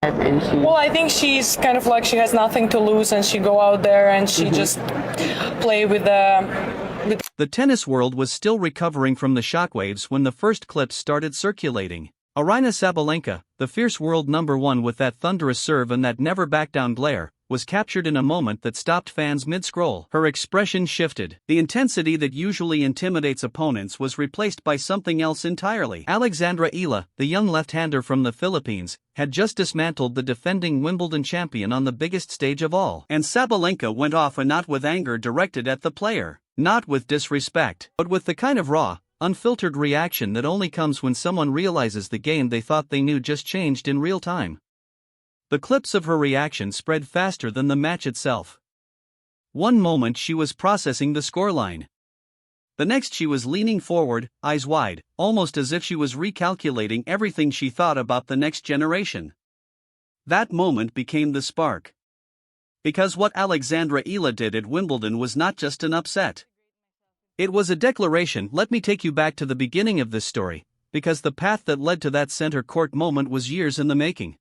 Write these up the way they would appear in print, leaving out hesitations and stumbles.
And she Well, I think she's kind of like she has nothing to lose, and she go out there and she just play with the. The tennis world was still recovering from the shockwaves when the first clips started circulating. Aryna Sabalenka, the fierce world #1 with that thunderous serve and that never-back-down glare, was captured in a moment that stopped fans mid-scroll. Her expression shifted. The intensity that usually intimidates opponents was replaced by something else entirely. Alex Eala, the young left-hander from the Philippines, had just dismantled the defending Wimbledon champion on the biggest stage of all. And Sabalenka went off, and not with anger directed at the player, not with disrespect, but with the kind of raw, unfiltered reaction that only comes when someone realizes the game they thought they knew just changed in real time. The clips of her reaction spread faster than the match itself. One moment she was processing the scoreline. The next she was leaning forward, eyes wide, almost as if she was recalculating everything she thought about the next generation. That moment became the spark. Because what Alex Eala did at Wimbledon was not just an upset. It was a declaration. Let me take you back to the beginning of this story, because the path that led to that center court moment was years in the making.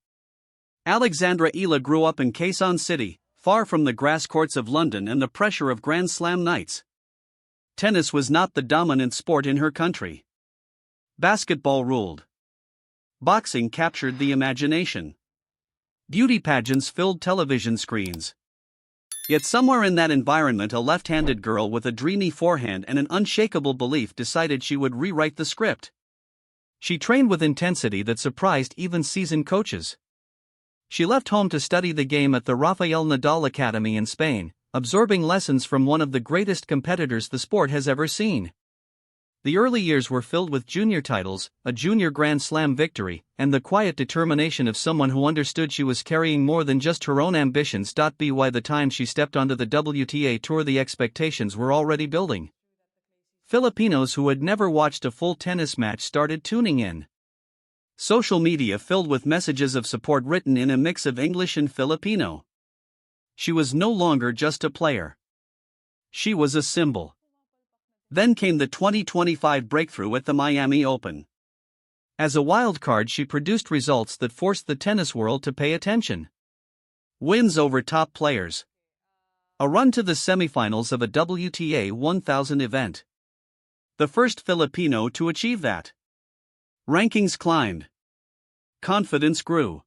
Alex Eala grew up in Quezon City, far from the grass courts of London and the pressure of Grand Slam nights. Tennis was not the dominant sport in her country. Basketball ruled. Boxing captured the imagination. Beauty pageants filled television screens. Yet somewhere in that environment, a left-handed girl with a dreamy forehand and an unshakable belief decided she would rewrite the script. She trained with intensity that surprised even seasoned coaches. She left home to study the game at the Rafael Nadal Academy in Spain, absorbing lessons from one of the greatest competitors the sport has ever seen. The early years were filled with junior titles, a junior Grand Slam victory, and the quiet determination of someone who understood she was carrying more than just her own ambitions. By the time she stepped onto the WTA Tour, the expectations were already building. Filipinos who had never watched a full tennis match started tuning in. Social media filled with messages of support written in a mix of English and Filipino. She was no longer just a player. She was a symbol. Then came the 2025 breakthrough at the Miami Open. As a wild card, she produced results that forced the tennis world to pay attention. Wins over top players. A run to the semifinals of a WTA 1000 event. The first Filipino to achieve that. Rankings climbed. Confidence grew.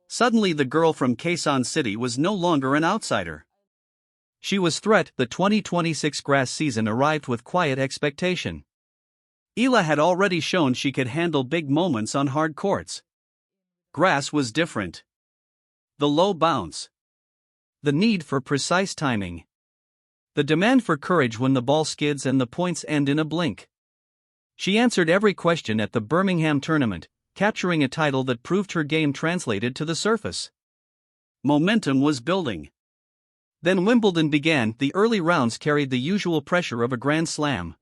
Suddenly the girl from Quezon City was no longer an outsider. She was threat. The 2026 grass season arrived with quiet expectation. Eala had already shown she could handle big moments on hard courts. Grass was different. The low bounce. The need for precise timing. The demand for courage when the ball skids and the points end in a blink. She answered every question at the Birmingham tournament, capturing a title that proved her game translated to the surface. Momentum was building. Then Wimbledon began. The early rounds carried the usual pressure of a Grand Slam.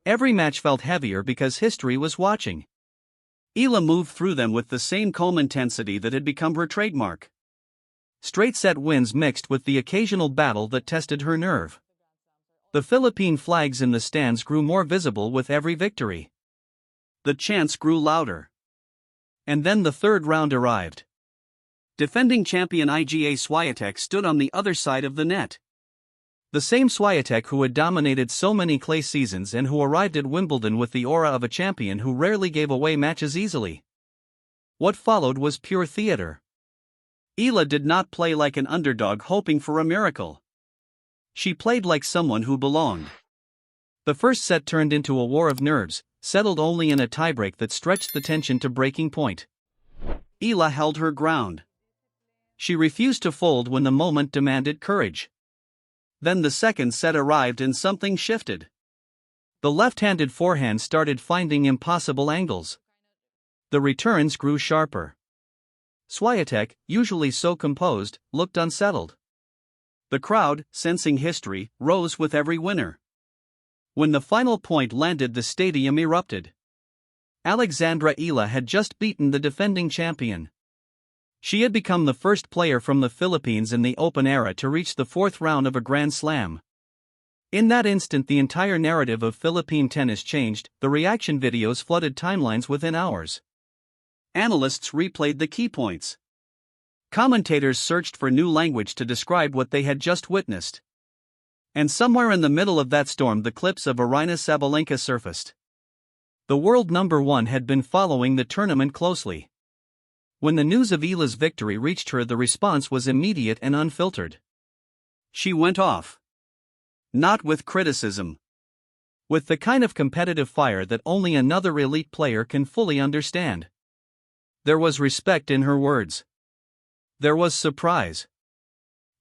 Every match felt heavier because history was watching. Eala moved through them with the same calm intensity that had become her trademark. Straight-set wins mixed with the occasional battle that tested her nerve. The Philippine flags in the stands grew more visible with every victory. The chants grew louder. And then the third round arrived. Defending champion Iga Swiatek stood on the other side of the net. The same Swiatek who had dominated so many clay seasons and who arrived at Wimbledon with the aura of a champion who rarely gave away matches easily. What followed was pure theater. Eala did not play like an underdog hoping for a miracle. She played like someone who belonged. The first set turned into a war of nerves, settled only in a tiebreak that stretched the tension to breaking point. Eala held her ground. She refused to fold when the moment demanded courage. Then the second set arrived and something shifted. The left-handed forehand started finding impossible angles. The returns grew sharper. Swiatek, usually so composed, looked unsettled. The crowd, sensing history, rose with every winner. When the final point landed, the stadium erupted. Alex Eala had just beaten the defending champion. She had become the first player from the Philippines in the Open era to reach the fourth round of a Grand Slam. In that instant, the entire narrative of Philippine tennis changed. The reaction videos flooded timelines within hours. Analysts replayed the key points. Commentators searched for new language to describe what they had just witnessed. And somewhere in the middle of that storm, the clips of Aryna Sabalenka surfaced. The world number one had been following the tournament closely. When the news of Eala's victory reached her, the response was immediate and unfiltered. She went off. Not with criticism. With the kind of competitive fire that only another elite player can fully understand. There was respect in her words. There was surprise.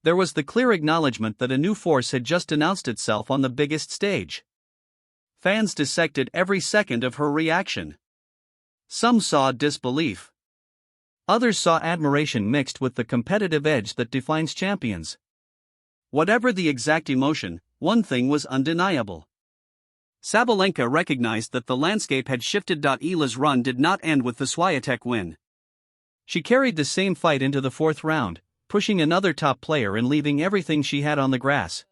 There was the clear acknowledgement that a new force had just announced itself on the biggest stage. Fans dissected every second of her reaction. Some saw disbelief. Others saw admiration mixed with the competitive edge that defines champions. Whatever the exact emotion, one thing was undeniable. Sabalenka recognized that the landscape had shifted. Eala's run did not end with the Swiatek win. She carried the same fight into the fourth round, pushing another top player and leaving everything she had on the grass.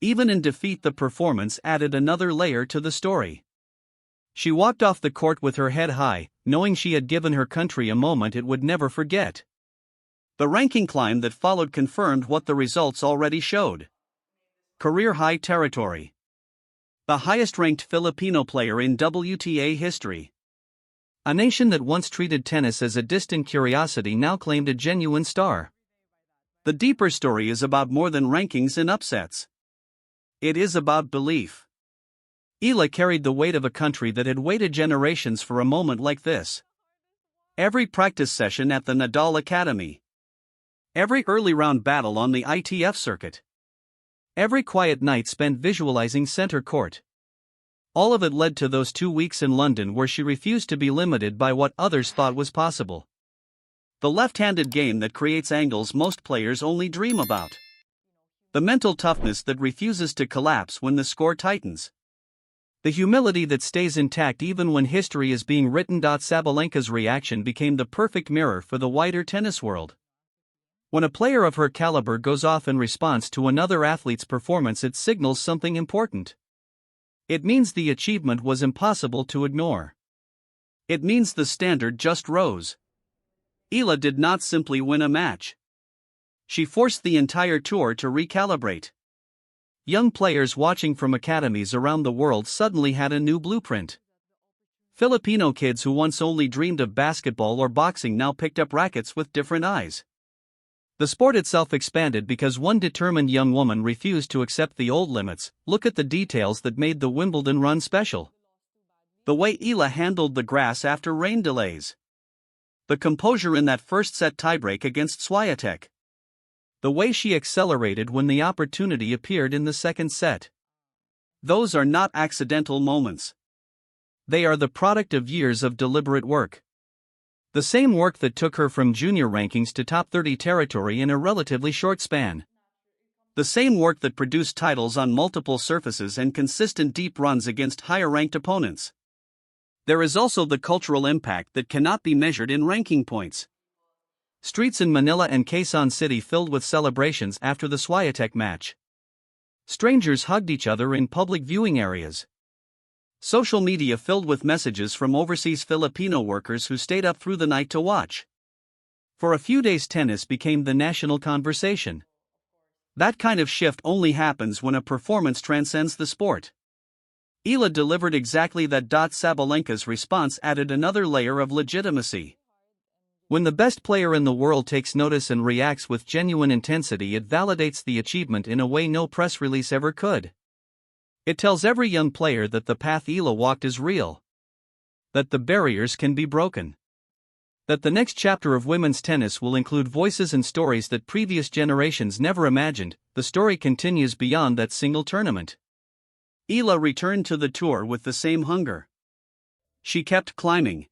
Even in defeat, the performance added another layer to the story. She walked off the court with her head high, knowing she had given her country a moment it would never forget. The ranking climb that followed confirmed what the results already showed. Career-high territory. The highest-ranked Filipino player in WTA history. A nation that once treated tennis as a distant curiosity now claimed a genuine star. The deeper story is about more than rankings and upsets. It is about belief. Eala carried the weight of a country that had waited generations for a moment like this. Every practice session at the Nadal Academy. Every early round battle on the ITF circuit. Every quiet night spent visualizing center court. All of it led to those 2 weeks in London where she refused to be limited by what others thought was possible. The left-handed game that creates angles most players only dream about. The mental toughness that refuses to collapse when the score tightens. The humility that stays intact even when history is being written. Sabalenka's reaction became the perfect mirror for the wider tennis world. When a player of her caliber goes off in response to another athlete's performance, it signals something important. It means the achievement was impossible to ignore. It means the standard just rose. Eala did not simply win a match. She forced the entire tour to recalibrate. Young players watching from academies around the world suddenly had a new blueprint. Filipino kids who once only dreamed of basketball or boxing now picked up rackets with different eyes. The sport itself expanded because one determined young woman refused to accept the old limits. Look at the details that made the Wimbledon run special. The way Eala handled the grass after rain delays. The composure in that first set tiebreak against Swiatek. The way she accelerated when the opportunity appeared in the second set. Those are not accidental moments. They are the product of years of deliberate work. The same work that took her from junior rankings to top 30 territory in a relatively short span. The same work that produced titles on multiple surfaces and consistent deep runs against higher-ranked opponents. There is also the cultural impact that cannot be measured in ranking points. Streets in Manila and Quezon City filled with celebrations after the Swiatek match. Strangers hugged each other in public viewing areas. Social media filled with messages from overseas Filipino workers who stayed up through the night to watch. For a few days, tennis became the national conversation. That kind of shift only happens when a performance transcends the sport. Eala delivered exactly that. Sabalenka's response added another layer of legitimacy. When the best player in the world takes notice and reacts with genuine intensity, it validates the achievement in a way no press release ever could. It tells every young player that the path Eala walked is real. That the barriers can be broken. That the next chapter of women's tennis will include voices and stories that previous generations never imagined. The story continues beyond that single tournament. Eala returned to the tour with the same hunger. She kept climbing.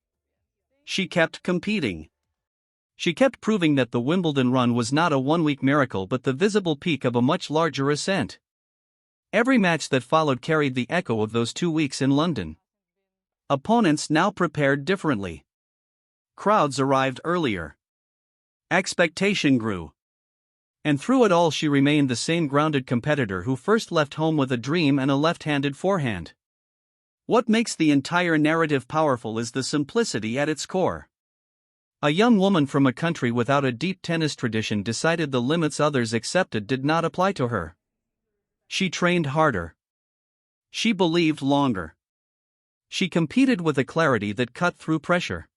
She kept competing. She kept proving that the Wimbledon run was not a one-week miracle but the visible peak of a much larger ascent. Every match that followed carried the echo of those 2 weeks in London. Opponents now prepared differently. Crowds arrived earlier. Expectation grew. And through it all she remained the same grounded competitor who first left home with a dream and a left-handed forehand. What makes the entire narrative powerful is the simplicity at its core. A young woman from a country without a deep tennis tradition decided the limits others accepted did not apply to her. She trained harder. She believed longer. She competed with a clarity that cut through pressure.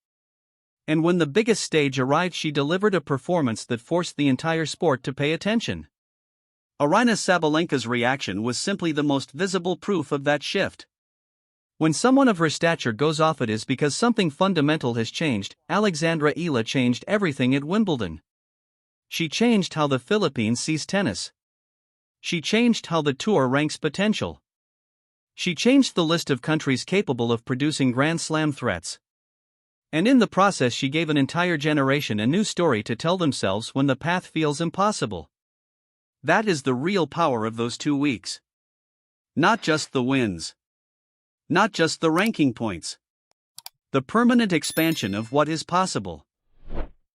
And when the biggest stage arrived, she delivered a performance that forced the entire sport to pay attention. Aryna Sabalenka's reaction was simply the most visible proof of that shift. When someone of her stature goes off, it is because something fundamental has changed. Alex Eala changed everything at Wimbledon. She changed how the Philippines sees tennis. She changed how the tour ranks potential. She changed the list of countries capable of producing Grand Slam threats. And in the process, she gave an entire generation a new story to tell themselves when the path feels impossible. That is the real power of those 2 weeks. Not just the wins. Not just the ranking points. The permanent expansion of what is possible.